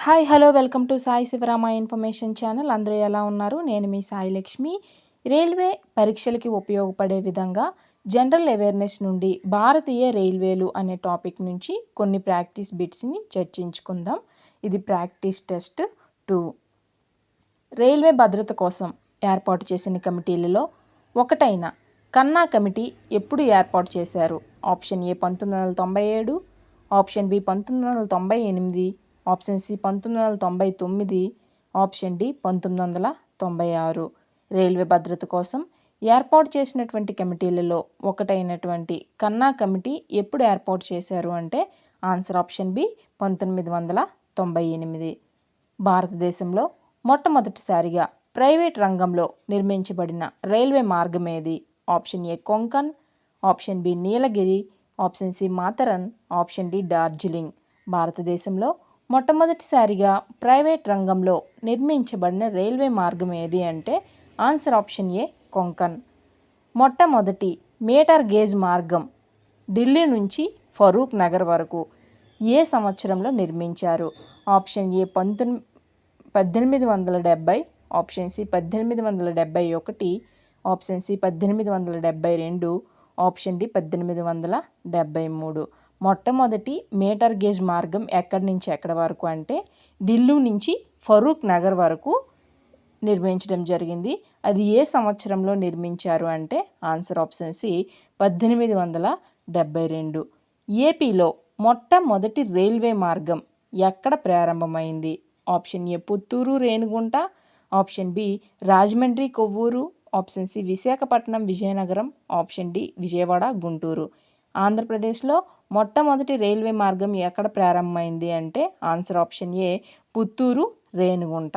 Hi hello welcome to Sai Shivarama information channel. అందరూ ఎలా ఉన్నారు? నేను మీ సాయి లక్ష్మి. రైల్వే పరీక్షలకి ఉపయోగపడే విధంగా జనరల్ అవేర్నెస్ నుండి భారతీయ రైల్వేలు అనే టాపిక్ నుంచి కొన్ని ప్రాక్టీస్ బిట్స్ని చర్చించుకుందాం. ఇది ప్రాక్టీస్ టెస్ట్ 2. రైల్వే భద్రత కోసం ఏర్పాటు చేసిన కమిటీలలో ఒకటైన కన్నా కమిటీ ఎప్పుడు ఏర్పాటు చేశారు? Option A 1997, option B 1998, option C 1999, option D 1996. Railway భద్రత కోసం ఏర్పాటు చేసినటువంటి కమిటీలలో ఒకటైనటువంటి కన్నా కమిటీ ఎప్పుడు ఏర్పాటు చేశారు అంటే ఆన్సర్ ఆప్షన్ బి 1998. భారతదేశంలో మొట్టమొదటిసారిగా ప్రైవేట్ రంగంలో నిర్మించబడిన రైల్వే మార్గం ఏది? Option A Konkan, option B Nilgiri, option C Matheran, option D Darjeeling. భారతదేశంలో మొట్టమొదటిసారిగా ప్రైవేట్ రంగంలో నిర్మించబడిన రైల్వే మార్గం ఏది అంటే ఆన్సర్ ఆప్షన్ ఏ కొంకన్. మొట్టమొదటి మీటర్ గేజ్ మార్గం ఢిల్లీ నుంచి ఫరూక్ నగర్ వరకు ఏ సంవత్సరంలో నిర్మించారు? Option A 1870, option C 1871, option C 1872, option D 1873. మొట్టమొదటి మీటర్ గేజ్ మార్గం ఎక్కడి నుంచి ఎక్కడి వరకు అంటే ఢిల్లీ నుంచి ఫరూక్ నగర్ వరకు నిర్మించడం జరిగింది. అది ఏ సంవత్సరంలో నిర్మించారు అంటే ఆన్సర్ ఆప్షన్ సి 1872. ఏపీలో మొట్టమొదటి రైల్వే మార్గం ఎక్కడ ప్రారంభమైంది? Option A Puttur Renigunta, option B Rajahmundry Kovvur, option C Visakhapatnam Vizianagaram, option D Vijayawada Guntur. ఆంధ్రప్రదేశ్లో మొట్టమొదటి రైల్వే మార్గం ఎక్కడ ప్రారంభమైంది అంటే answer option A Puttur Renigunta.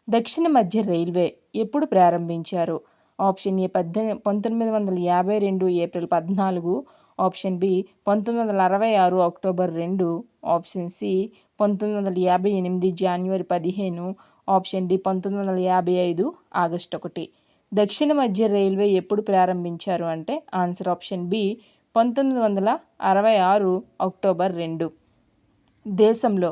దక్షిణ మధ్య రైల్వే ఎప్పుడు ప్రారంభించారు? Option A 1952 April 14, option B 1966 October 2, option C 1958 January 15, option D 1955 August 1. దక్షిణ మధ్య రైల్వే ఎప్పుడు ప్రారంభించారు అంటే ఆన్సర్ ఆప్షన్ బి 1966 అక్టోబర్ 2. దేశంలో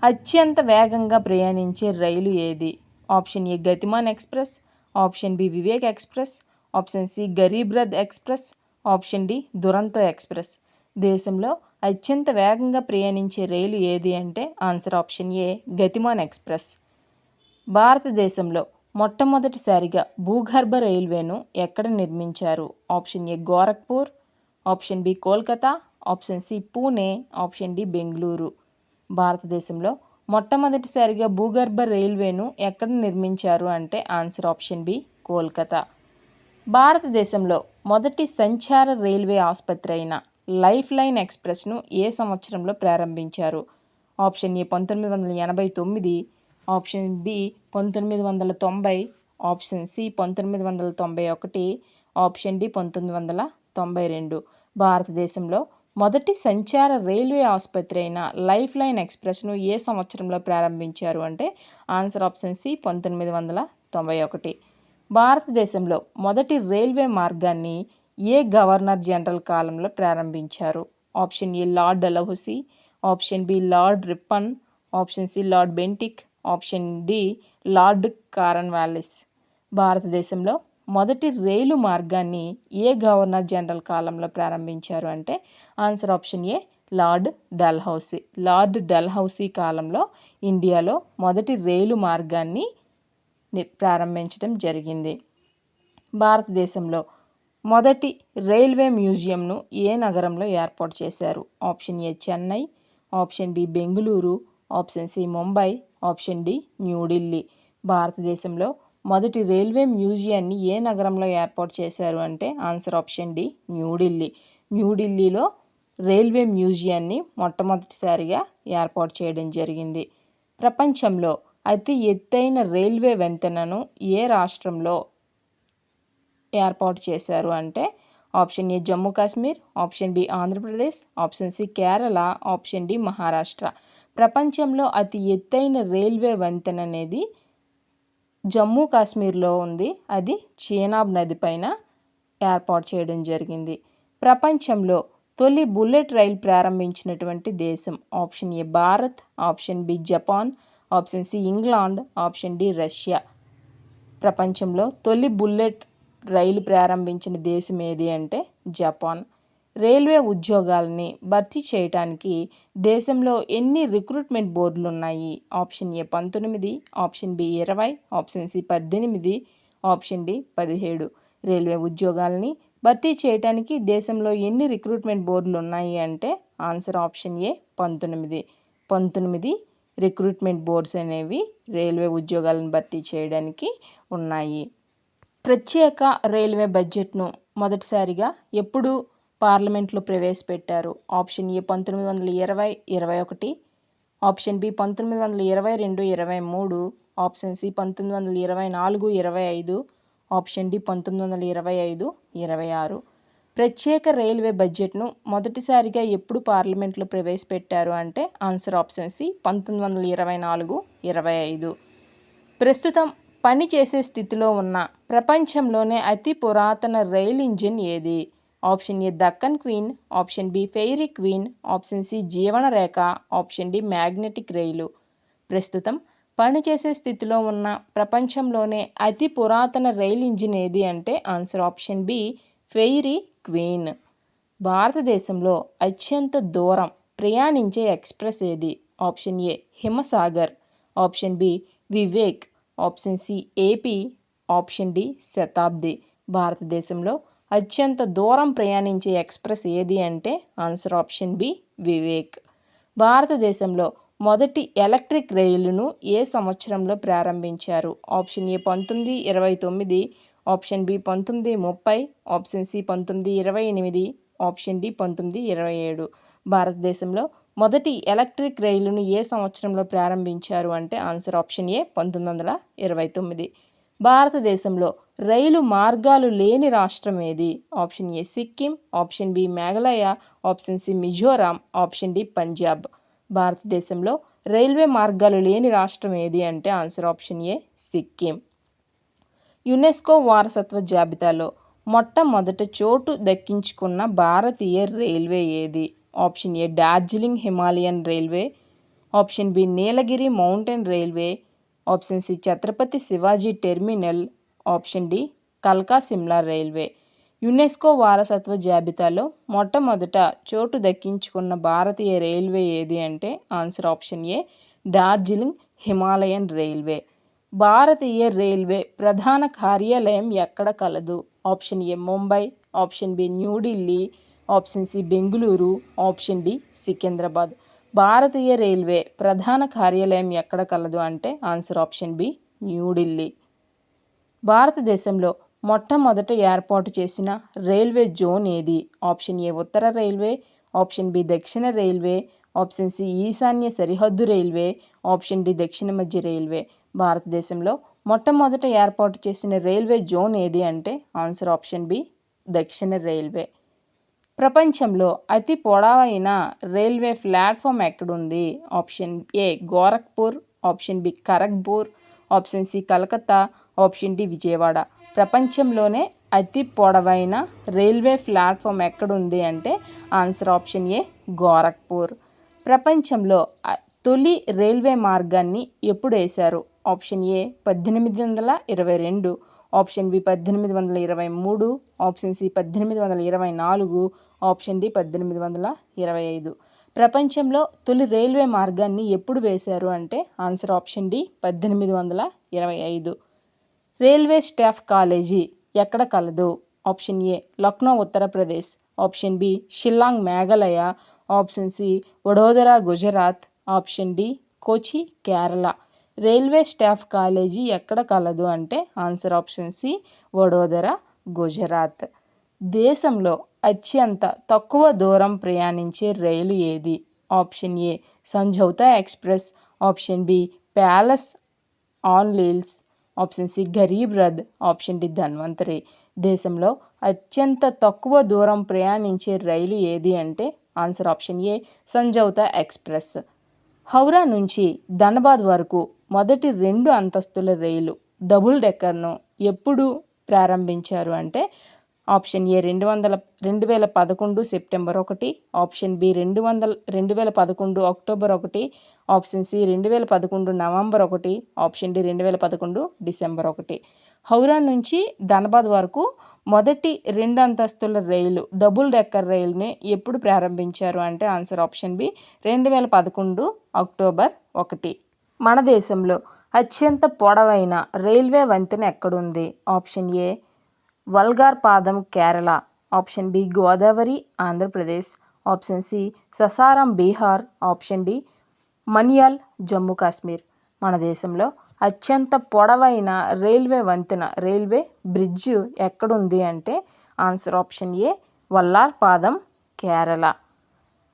అత్యంత వేగంగా ప్రయాణించే రైలు ఏది? Option A Gatimaan express, option B Vivek express, option C Garib Rath express, option D Duronto express. దేశంలో అత్యంత వేగంగా ప్రయాణించే రైలు ఏది అంటే answer option A Gatimaan express. భారతదేశంలో మొట్టమొదటిసారిగా భూగర్భ రైల్వేను ఎక్కడ నిర్మించారు? Option A Gorakhpur, option B Kolkata, option C Pune, option D Bengaluru. భారతదేశంలో మొట్టమొదటిసారిగా భూగర్భ రైల్వేను ఎక్కడ నిర్మించారు అంటే ఆన్సర్ ఆప్షన్ బి కోల్కతా. భారతదేశంలో మొదటి సంచార రైల్వే ఆసుపత్రి అయిన లైఫ్ లైన్ ఎక్స్ప్రెస్ను ఏ సంవత్సరంలో ప్రారంభించారు? Option A 1989, option B 1990, option C 1991, option D 1992. భారతదేశంలో మొదటి సంచార రైల్వే ఆసుపత్రి అయిన లైఫ్ లైన్ ఎక్స్ప్రెస్ను ఏ సంవత్సరంలో ప్రారంభించారు అంటే ఆన్సర్ ఆప్షన్ సి 1991. భారతదేశంలో మొదటి రైల్వే మార్గాన్ని ఏ గవర్నర్ జనరల్ కాలంలో ప్రారంభించారు? Option A Lord Dalhousie, option B Lord Ripon, option C Lord Bentinck, option D Lord Cornwallis. భారతదేశంలో మొదటి రైలు మార్గాన్ని ఏ గవర్నర్ జనరల్ కాలంలో ప్రారంభించారు అంటే answer option A Lord Dalhousie. Lord Dalhousie కాలంలో ఇండియాలో మొదటి రైలు మార్గాన్ని ప్రారంభించడం జరిగింది. భారతదేశంలో మొదటి రైల్వే మ్యూజియంను ఏ నగరంలో ఏర్పాటు చేశారు? Option A Chennai, option B Bengaluru, option C Mumbai, option D New Delhi. భారతదేశంలో మొదటి రైల్వే మ్యూజియాన్ని ఏ నగరంలో ఏర్పాటు చేశారు అంటే ఆన్సర్ ఆప్షన్ డి న్యూఢిల్లీ. న్యూఢిల్లీలో రైల్వే మ్యూజియాన్ని మొట్టమొదటిసారిగా ఏర్పాటు చేయడం జరిగింది. ప్రపంచంలో అతి ఎత్తైన రైల్వే వంతెనను ఏ రాష్ట్రంలో ఏర్పాటు చేశారు అంటే option A Jammu Kashmir, option B Andhra Pradesh, option C Kerala, option D Maharashtra. ప్రపంచంలో అతి ఎత్తైన రైల్వే వంతెన అనేది జమ్మూ కాశ్మీర్లో ఉంది. అది చీనాబ్ నది పైన ఏర్పాటు చేయడం జరిగింది. ప్రపంచంలో తొలి బుల్లెట్ రైలు ప్రారంభించినటువంటి దేశం? Option A Bharat, option B Japan, option C England, option D Russia. ప్రపంచంలో తొలి బుల్లెట్ రైలు ప్రారంభించిన దేశం ఏది అంటే జపాన్. రైల్వే ఉద్యోగాలని భర్తీ చేయడానికి దేశంలో ఎన్ని రిక్రూట్మెంట్ బోర్డులు ఉన్నాయి? Option A 19, option B 20, option C 18, option D 17. Railway ఉద్యోగాలని భర్తీ చేయడానికి దేశంలో ఎన్ని రిక్రూట్మెంట్ బోర్డులు ఉన్నాయి అంటే answer option A 19. 19 recruitment boards అనేవి రైల్వే ఉద్యోగాలను భర్తీ చేయడానికి ఉన్నాయి. ప్రత్యేక రైల్వే బడ్జెట్ను మొదటిసారిగా ఎప్పుడు పార్లమెంట్లో ప్రవేశపెట్టారు? Option A 1920-21, option B 1922-23, option C 1924-25, option D 1925-26. ప్రత్యేక రైల్వే బడ్జెట్ను మొదటిసారిగా ఎప్పుడు పార్లమెంట్లో ప్రవేశపెట్టారు అంటే ఆన్సర్ ఆప్షన్ సి 1924-25. ప్రస్తుతం పనిచేసే స్థితిలో ఉన్న ప్రపంచంలోనే అతి పురాతన రైల్ ఇంజిన్ ఏది? Option A Deccan Queen, option B fairy Queen, option C Jeevan Rekha, option D magnetic రైలు. ప్రస్తుతం పనిచేసే స్థితిలో ఉన్న ప్రపంచంలోనే అతి పురాతన రైల్ ఇంజిన్ ఏది అంటే answer option B fairy queen. భారతదేశంలో అత్యంత దూరం ప్రయాణించే ఎక్స్ప్రెస్ ఏది? Option A Himsagar, option B Vivek, option C AP, option D Shatabdi. భారతదేశంలో అత్యంత దూరం ప్రయాణించే ఎక్స్ప్రెస్ ఏది అంటే ఆన్సర్ ఆప్షన్ బి వివేక్. భారతదేశంలో మొదటి ఎలక్ట్రిక్ రైలును ఏ సంవత్సరంలో ప్రారంభించారు? Option A 1929, option B 1930, option C 1928, option D 1927. భారతదేశంలో మొదటి ఎలక్ట్రిక్ రైలును ఏ సంవత్సరంలో ప్రారంభించారు అంటే ఆన్సర్ ఆప్షన్ ఏ 1929. భారతదేశంలో రైలు మార్గాలు లేని రాష్ట్రం ఏది? Option A Sikkim, option B Meghalaya, option C Mizoram, option D Punjab. భారతదేశంలో రైల్వే మార్గాలు లేని రాష్ట్రం ఏది అంటే answer option A Sikkim. UNESCO వారసత్వ జాబితాలో మొట్టమొదట చోటు దక్కించుకున్న భారతీయ రైల్వే ఏది? Option A Darjeeling Himalayan railway, option B Nilgiri mountain railway, option C Chhatrapati Shivaji terminal, option D కల్కా సిమ్లా రైల్వే. యునెస్కో వారసత్వ జాబితాలో మొట్టమొదట చోటు దక్కించుకున్న భారతీయ రైల్వే ఏది అంటే answer option A Darjeeling Himalayan railway. భారతీయ రైల్వే ప్రధాన కార్యాలయం ఎక్కడ కలదు? Option A Mumbai, option B New Delhi, option C Bengaluru, option D Secunderabad. భారతీయ రైల్వే ప్రధాన కార్యాలయం ఎక్కడ కలదు అంటే ఆన్సర్ ఆప్షన్ బి న్యూఢిల్లీ. భారతదేశంలో మొట్టమొదట ఏర్పాటు చేసిన రైల్వే జోన్ ఏది? ఆప్షన్ ఏ ఉత్తర రైల్వే, ఆప్షన్ బి దక్షిణ రైల్వే, ఆప్షన్ సి ఈశాన్య సరిహద్దు రైల్వే, ఆప్షన్ డి దక్షిణ మధ్య రైల్వే. భారతదేశంలో మొట్టమొదట ఏర్పాటు చేసిన రైల్వే జోన్ ఏది అంటే ఆన్సర్ ఆప్షన్ బి దక్షిణ రైల్వే. ప్రపంచంలో అతి పొడవైన రైల్వే ప్లాట్ఫామ్ ఎక్కడుంది? Option A Gorakhpur, option B Kharagpur, option C Calcutta, option D Vijayawada. ప్రపంచంలోనే అతి పొడవైన రైల్వే ప్లాట్ఫామ్ ఎక్కడుంది అంటే ఆన్సర్ ఆప్షన్ ఏ గోరఖ్పూర్. ప్రపంచంలో తొలి రైల్వే మార్గాన్ని ఎప్పుడు వేశారు? Option A 1822, option B 1823, option C 1824, option D 1825. ప్రపంచంలో తొలి రైల్వే మార్గాన్ని ఎప్పుడు వేశారు అంటే answer option D 1825. Railway staff college ఎక్కడ కలదు? Option A Lucknow Uttar Pradesh, option B Shillong Meghalaya, option C Vadodara Gujarat, option D Kochi Kerala. Railway staff college ఎక్కడ కలదు అంటే answer option C Vadodara Gujarat. దేశంలో అత్యంత తక్కువ దూరం ప్రయాణించే రైలు ఏది? Option A Samjhauta express, option B palace on wheels, option C Garib Rath, option D Dhanvantari. దేశంలో అత్యంత తక్కువ దూరం ప్రయాణించే రైలు ఏది అంటే ఆన్సర్ ఆప్షన్ ఏ సంఝౌతా ఎక్స్ప్రెస్. హౌరా నుంచి ధనబాద్ వరకు మొదటి 2 అంతస్తుల రైలు డబుల్ డెక్కర్ను ఎప్పుడు ప్రారంభించారు అంటే option A 2011 September 1, option B 2011 October 1, option C 2011 November 1, option D 2011 December 1. Howrah నుంచి ధనబాద్ వరకు మొదటి 2 అంతస్తుల రైలు డబుల్ డెక్కర్ రైలుని ఎప్పుడు ప్రారంభించారు అంటే ఆన్సర్ ఆప్షన్ బి 2011 అక్టోబర్ 1. మన దేశంలో అత్యంత పొడవైన రైల్వే వంతెన ఎక్కడుంది? Option A Vallarpadam Kerala, option B Godavari Andhra Pradesh, option C Sasaram Bihar, option D Manwal Jammu Kashmir. మన దేశంలో అత్యంత పొడవైన రైల్వే వంతెన రైల్వే బ్రిడ్జ్ ఎక్కడుంది అంటే ఆన్సర్ ఆప్షన్ ఏ వల్లార్ పాదం కేరళ.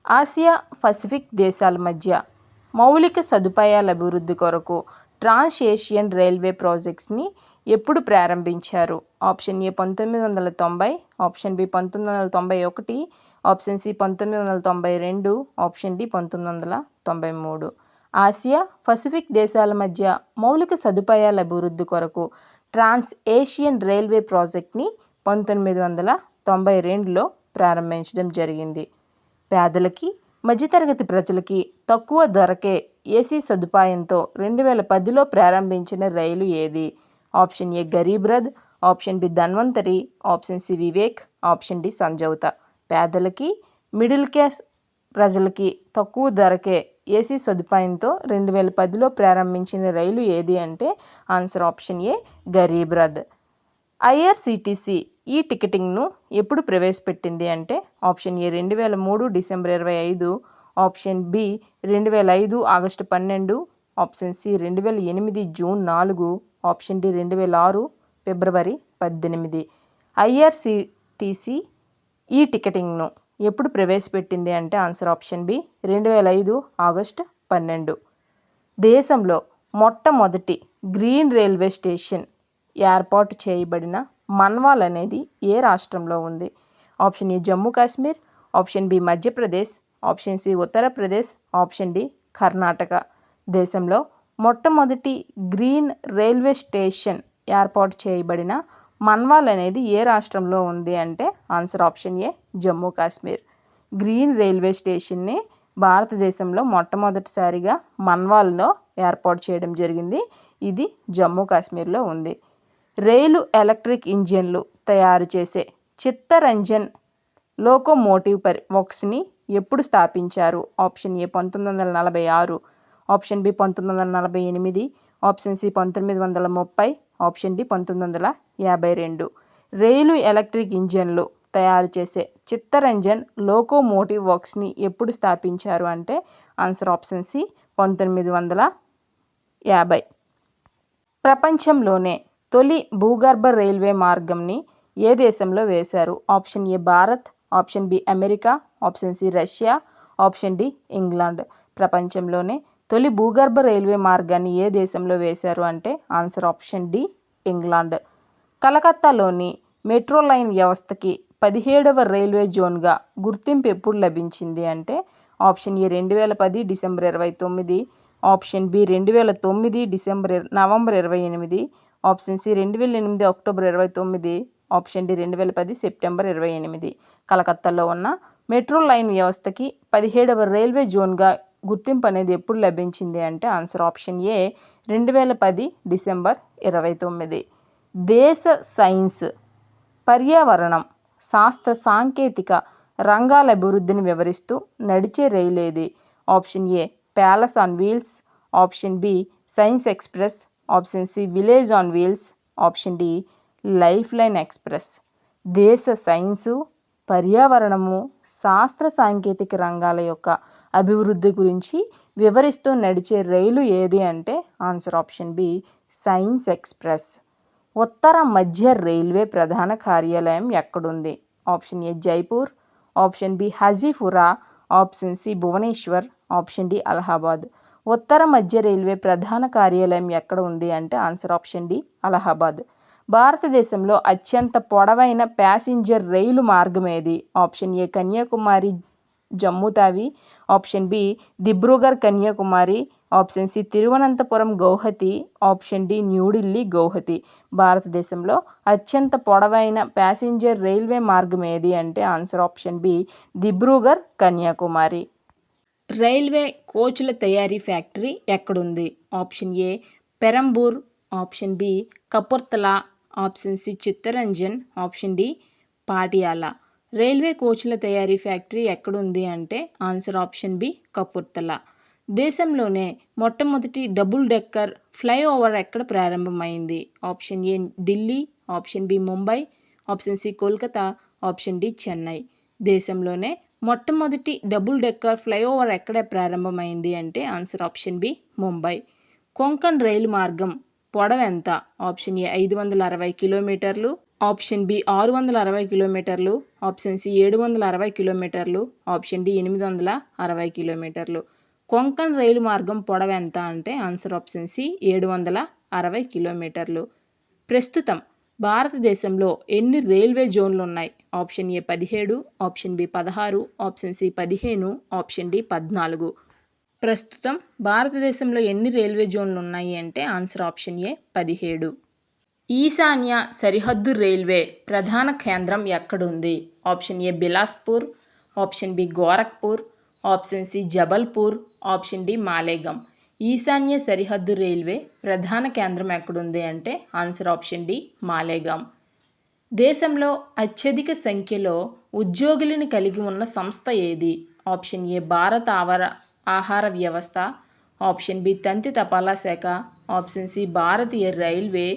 ఆసియా పసిఫిక్ దేశాల మధ్య మౌలిక సదుపాయాల అభివృద్ధి కొరకు ట్రాన్స్ ఏషియన్ రైల్వే ప్రాజెక్ట్స్ని ఎప్పుడు ప్రారంభించారు? Option A 1990, option B 1991, option C 1992, option D 1993. Asia Pacific దేశాల మధ్య మౌలిక సదుపాయాల అభివృద్ధి కొరకు ట్రాన్స్ ఏషియన్ రైల్వే ప్రాజెక్ట్ని 1992లో ప్రారంభించడం జరిగింది. పేదలకి మధ్యతరగతి ప్రజలకి తక్కువ ధరకే ఏసీ సదుపాయంతో 2010లో ప్రారంభించిన రైలు ఏది? Option A Garib Rath, option B Dhanvantari, option C Vivek, option D Samjhauta. పేదలకి మిడిల్ క్లాస్ ప్రజలకి తక్కువ ధరకే ఏసీ సదుపాయంతో 2010లో ప్రారంభించిన రైలు ఏది అంటే answer option A Garib Rath. IRCTC ఈ టికెటింగ్ను ఎప్పుడు ప్రవేశపెట్టింది అంటే option A 2003 December 25, option B 2005 August 12, option C 2008 June 4, option D 2006 February 18. IRCTC ఈ టికెటింగ్ను ఎప్పుడు ప్రవేశపెట్టింది అంటే ఆన్సర్ ఆప్షన్ బి 2005 ఆగస్టు 12. దేశంలో మొట్టమొదటి గ్రీన్ రైల్వే స్టేషన్ ఏర్పాటు చేయబడిన మన్వాల్ అనేది ఏ రాష్ట్రంలో ఉంది? Option A Jammu Kashmir, option B Madhya Pradesh, option C Uttar Pradesh, option D Karnataka. దేశంలో మొట్టమొదటి గ్రీన్ రైల్వే స్టేషన్ ఏర్పాటు చేయబడిన మన్వాల్ అనేది ఏ రాష్ట్రంలో ఉంది అంటే answer option A Jammu Kashmir. Green railway స్టేషన్ని భారతదేశంలో మొట్టమొదటిసారిగా మన్వాల్లో ఏర్పాటు చేయడం జరిగింది. ఇది జమ్మూ కాశ్మీర్లో ఉంది. రైలు ఎలక్ట్రిక్ ఇంజిన్లు తయారు చేసే చిత్తరంజన్ లోకోమోటివ్ వర్క్స్ని ఎప్పుడు స్థాపించారు? Option A 1946, option B 1948, option C 1930, option D 1952. రైలు ఎలక్ట్రిక్ ఇంజన్లు తయారు చేసే చిత్తరంజన్ లోకోమోటివ్ వర్క్స్ని ఎప్పుడు స్థాపించారు అంటే ఆన్సర్ ఆప్షన్ సి 1950. ప్రపంచంలోనే తొలి భూగర్భ రైల్వే మార్గంని ఏ దేశంలో వేశారు? Option A Bharat, option B America, option C Russia, option D England. ప్రపంచంలోనే తొలి భూగర్భ రైల్వే మార్గాన్ని ఏ దేశంలో వేశారు అంటే ఆన్సర్ ఆప్షన్ డి ఇంగ్లాండ్. కలకత్తాలోని మెట్రో లైన్ వ్యవస్థకి 17వ రైల్వే జోన్గా గుర్తింపు ఎప్పుడు లభించింది అంటే option A 2010 December 29, option B 2009 November 28, option C 2008 October 29, option D 2010 September 28. కలకత్తాలో ఉన్న మెట్రో లైన్ వ్యవస్థకి 17వ రైల్వే జోన్గా గుర్తింపు అనేది ఎప్పుడు లభించింది అంటే ఆన్సర్ ఆప్షన్ ఏ 2010 డిసెంబర్ 29. దేశ సైన్స్, పర్యావరణం, శాస్త్ర సాంకేతిక రంగాల అభివృద్ధిని వివరిస్తూ నడిచే రైలు ఏది? Option A palace on wheels, option B science express, option C village on wheels, option D lifeline express. దేశ సైన్సు, పర్యావరణము, శాస్త్ర సాంకేతిక రంగాల యొక్క అభివృద్ధి గురించి వివరిస్తూ నడిచే రైలు ఏది అంటే answer option B science express. ఉత్తర మధ్య రైల్వే ప్రధాన కార్యాలయం ఎక్కడుంది? Option A Jaipur, option B Hajipur, option C Bhubaneswar, option D Allahabad. ఉత్తర మధ్య రైల్వే ప్రధాన కార్యాలయం ఎక్కడ ఉంది అంటే ఆన్సర్ ఆప్షన్ డి అలహాబాద్. భారతదేశంలో అత్యంత పొడవైన ప్యాసింజర్ రైలు మార్గం ఏది? Option A Kanyakumari Jammu Tawi, option B Dibrugarh Kanyakumari, option C Thiruvananthapuram Guwahati, option D New Delhi Guwahati. భారతదేశంలో అత్యంత పొడవైన ప్యాసింజర్ రైల్వే మార్గం ఏది అంటే answer option B Dibrugarh Kanyakumari. Railway కోచ్ల తయారీ ఫ్యాక్టరీ ఎక్కడుంది? Option A Perambur, option B Kapurthala, option C Chittaranjan, option D Patiala. Railway కోచ్ల తయారీ ఫ్యాక్టరీ ఎక్కడుంది అంటే ఆన్సర్ ఆప్షన్ బి కపుర్తలా. దేశంలోనే మొట్టమొదటి డబుల్ డెక్కర్ ఫ్లైఓవర్ ఎక్కడ ప్రారంభమైంది? Option A Delhi, option B Mumbai, option C Kolkata, option D Chennai. దేశంలోనే మొట్టమొదటి డబుల్ డెక్కర్ ఫ్లైఓవర్ ఎక్కడ ప్రారంభమైంది అంటే answer option B Mumbai. Konkan రైలు మార్గం పొడవెంత? ఆప్షన్ ఏ 560 కిలోమీటర్లు, ఆప్షన్ బి 660 కిలోమీటర్లు, ఆప్షన్ సి 760 కిలోమీటర్లు, ఆప్షన్ డి 860 కిలోమీటర్లు. కొంకణ్ రైలు మార్గం పొడవెంత అంటే ఆన్సర్ ఆప్షన్ సి 760 కిలోమీటర్లు. ప్రస్తుతం భారతదేశంలో ఎన్ని రైల్వే జోన్లు ఉన్నాయి? Option A 17, option B 16, option C 15, option D 14. ప్రస్తుతం భారతదేశంలో ఎన్ని రైల్వే జోన్లు ఉన్నాయి అంటే ఆన్సర్ ఆప్షన్ ఏ 17. ఈశాన్య సరిహద్దు రైల్వే ప్రధాన కేంద్రం ఎక్కడుంది? Option A Bilaspur, option B Gorakhpur, option C Jabalpur, option D Malegaon. ఈశాన్య సరిహద్దు రైల్వే ప్రధాన కేంద్రం ఎక్కడుంది అంటే ఆన్సర్ ఆప్షన్ డి మాలేగాం. దేశంలో అత్యధిక సంఖ్యలో ఉద్యోగులను కలిగి ఉన్న సంస్థ ఏది? ఆప్షన్ ఏ భారత ఆహార వ్యవస్థ, ఆప్షన్ బి తంతి తపాలా శాఖ, ఆప్షన్ సి భారతీయ railway,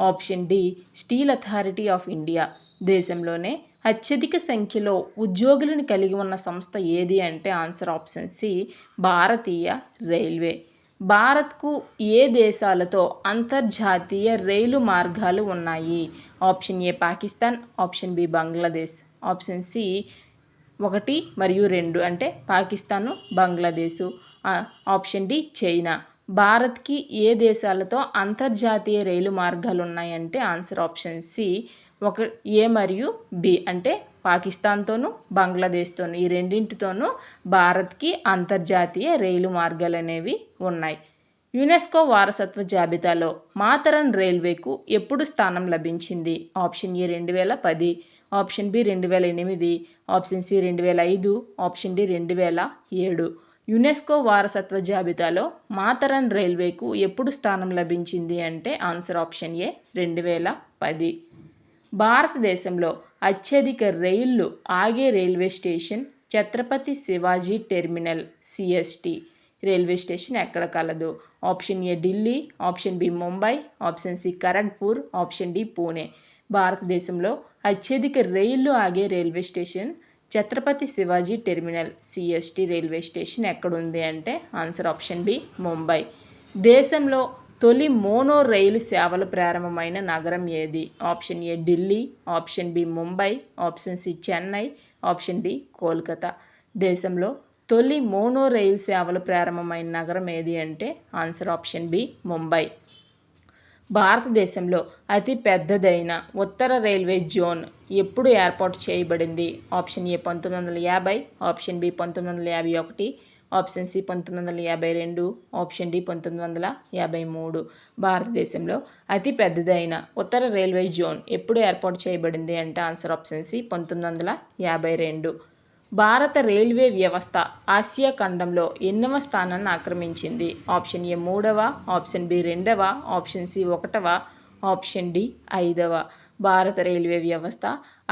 option D steel authority of India. దేశంలోనే అత్యధిక సంఖ్యలో ఉద్యోగులను కలిగి ఉన్న సంస్థ ఏది అంటే ఆన్సర్ ఆప్షన్ సి భారతీయ రైల్వే. భారత్కు ఏ దేశాలతో అంతర్జాతీయ రైలు మార్గాలు ఉన్నాయి? Option A Pakistan, option B Bangladesh, option C 1 మరియు 2 అంటే Pakistan, Bangladesh, option D China. భారత్కి ఏ దేశాలతో అంతర్జాతీయ రైలు మార్గాలు ఉన్నాయంటే ఆన్సర్ ఆప్షన్ సి ఏ మరియు బి అంటే పాకిస్తాన్తోనూ బంగ్లాదేశ్తోనూ ఈ రెండింటితోనూ భారత్కి అంతర్జాతీయ రైలు మార్గాలు అనేవి ఉన్నాయి. యునెస్కో వారసత్వ జాబితాలో మాతరన్ రైల్వేకు ఎప్పుడు స్థానం లభించింది? Option A 2010, option B 2008, option C 2005, option D 2007. UNESCO వారసత్వ జాబితాలో మాతరన్ రైల్వేకు ఎప్పుడు స్థానం లభించింది అంటే ఆన్సర్ ఆప్షన్ ఏ 2010. భారతదేశంలో అత్యధిక రైళ్లు ఆగే railway station Chhatrapati Shivaji terminal CST railway station ఎక్కడ కలదు? Option A Delhi, option B Mumbai, option C Kharagpur, option D Pune. భారతదేశంలో అత్యధిక రైళ్లు ఆగే railway station Chhatrapati Shivaji terminal CST railway station ఎక్కడుంది అంటే ఆన్సర్ ఆప్షన్ బి ముంబై. దేశంలో తొలి మోనో రైలు సేవలు ప్రారంభమైన నగరం ఏది? Option A Delhi, option B Mumbai, option C Chennai, option D Kolkata. దేశంలో తొలి మోనో రైలు సేవలు ప్రారంభమైన నగరం ఏది అంటే ఆన్సర్ ఆప్షన్ బి ముంబై. భారతదేశంలో అతి పెద్దదైన ఉత్తర రైల్వే జోన్ ఎప్పుడు ఏర్పాటు చేయబడింది? Option A 1950, option B 1951, option C 1952, option D 1953. భారతదేశంలో అతి పెద్దదైన ఉత్తర రైల్వే జోన్ ఎప్పుడు ఏర్పాటు చేయబడింది అంటే ఆన్సర్ ఆప్షన్ సి 1952. భారత రైల్వే వ్యవస్థ ఆసియా ఖండంలో ఎన్నవ స్థానాన్ని ఆక్రమించింది? ఆప్షన్ ఏ 3వ, ఆప్షన్ బి 2వ, ఆప్షన్ సి 1వ, ఆప్షన్ డి 5వ. భారత రైల్వే వ్యవస్థ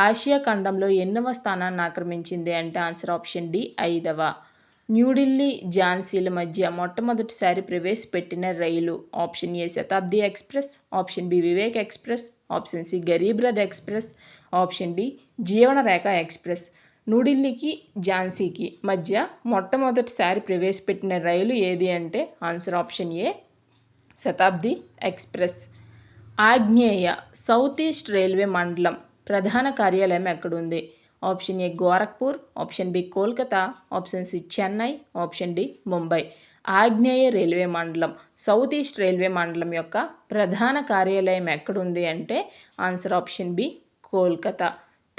ఆసియా ఖండంలో ఎన్నవ స్థానాన్ని ఆక్రమించింది అంటే ఆన్సర్ ఆప్షన్ డి 5వ. న్యూఢిల్లీ, ఝాన్సీల మధ్య మొట్టమొదటిసారి ప్రవేశపెట్టిన రైలు? Option A Shatabdi express, option B Vivek express, option C Garib Rath express, option D Jeevanrekha express. న్యూఢిల్లీకి, ఝాన్సీకి మధ్య మొట్టమొదటిసారి ప్రవేశపెట్టిన రైలు ఏది అంటే answer option A Shatabdi express. ఆగ్నేయ సౌత్ ఈస్ట్ రైల్వే మండలం ప్రధాన కార్యాలయం ఎక్కడుంది? Option A Gorakhpur, option B Kolkata, option C Chennai, option D Mumbai. ఆగ్నేయ రైల్వే మండలం సౌత్ ఈస్ట్ రైల్వే మండలం యొక్క ప్రధాన కార్యాలయం ఎక్కడుంది అంటే answer option B Kolkata.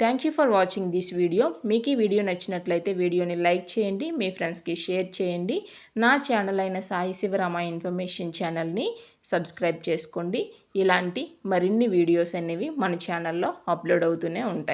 Thank you for watching this video. మీకు ఈ వీడియో నచ్చినట్లయితే వీడియోని లైక్ చేయండి, మీ ఫ్రెండ్స్కి షేర్ చేయండి. నా ఛానల్ అయిన సాయి శివరామ ఇన్ఫర్మేషన్ ఛానల్ని సబ్స్క్రైబ్ చేసుకోండి. ఇలాంటి మరిన్ని వీడియోస్ అనేవి మన ఛానల్లో అప్లోడ్ అవుతూనే ఉంటాయి.